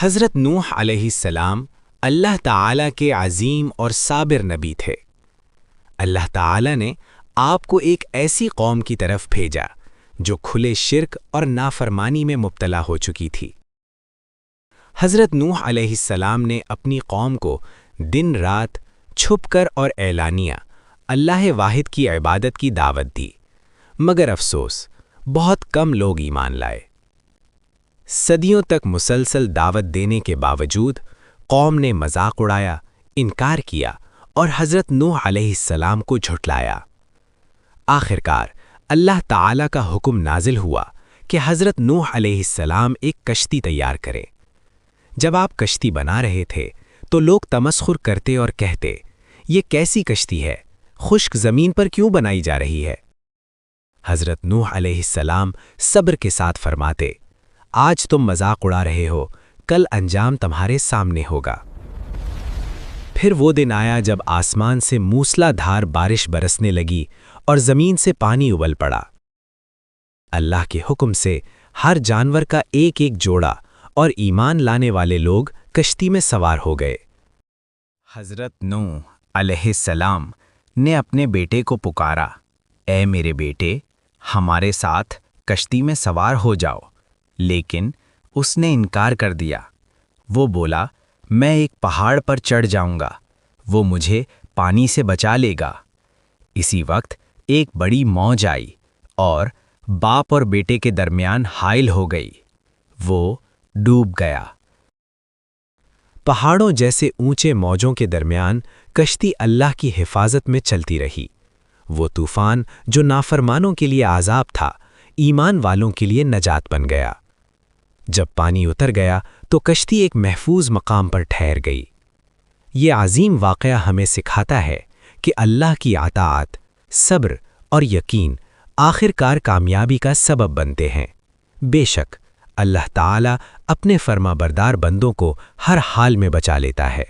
حضرت نوح علیہ السلام اللہ تعالیٰ کے عظیم اور صابر نبی تھے۔ اللہ تعالیٰ نے آپ کو ایک ایسی قوم کی طرف بھیجا جو کھلے شرک اور نافرمانی میں مبتلا ہو چکی تھی۔ حضرت نوح علیہ السلام نے اپنی قوم کو دن رات چھپ کر اور اعلانیہ اللہ واحد کی عبادت کی دعوت دی، مگر افسوس بہت کم لوگ ایمان لائے۔ صدیوں تک مسلسل دعوت دینے کے باوجود قوم نے مذاق اڑایا، انکار کیا اور حضرت نوح علیہ السلام کو جھٹلایا۔ آخرکار اللہ تعالیٰ کا حکم نازل ہوا کہ حضرت نوح علیہ السلام ایک کشتی تیار کریں۔ جب آپ کشتی بنا رہے تھے تو لوگ تمسخر کرتے اور کہتے، یہ کیسی کشتی ہے، خشک زمین پر کیوں بنائی جا رہی ہے؟ حضرت نوح علیہ السلام صبر کے ساتھ فرماتے، آج تم مذاق اڑا رہے ہو، کل انجام تمہارے سامنے ہوگا۔ پھر وہ دن آیا جب آسمان سے موسلا دھار بارش برسنے لگی اور زمین سے پانی ابل پڑا۔ اللہ کے حکم سے ہر جانور کا ایک ایک جوڑا اور ایمان لانے والے لوگ کشتی میں سوار ہو گئے۔ حضرت نوح علیہ السلام نے اپنے بیٹے کو پکارا، اے میرے بیٹے، ہمارے ساتھ کشتی میں سوار ہو جاؤ، لیکن اس نے انکار کر دیا۔ وہ بولا، میں ایک پہاڑ پر چڑھ جاؤں گا، وہ مجھے پانی سے بچا لے گا۔ اسی وقت ایک بڑی موج آئی اور باپ اور بیٹے کے درمیان حائل ہو گئی، وہ ڈوب گیا۔ پہاڑوں جیسے اونچے موجوں کے درمیان کشتی اللہ کی حفاظت میں چلتی رہی۔ وہ طوفان جو نافرمانوں کے لیے عذاب تھا، ایمان والوں کے لیے نجات بن گیا۔ جب پانی اتر گیا تو کشتی ایک محفوظ مقام پر ٹھہر گئی۔ یہ عظیم واقعہ ہمیں سکھاتا ہے کہ اللہ کی اطاعت، صبر اور یقین آخرکار کامیابی کا سبب بنتے ہیں۔ بے شک اللہ تعالیٰ اپنے فرما بردار بندوں کو ہر حال میں بچا لیتا ہے۔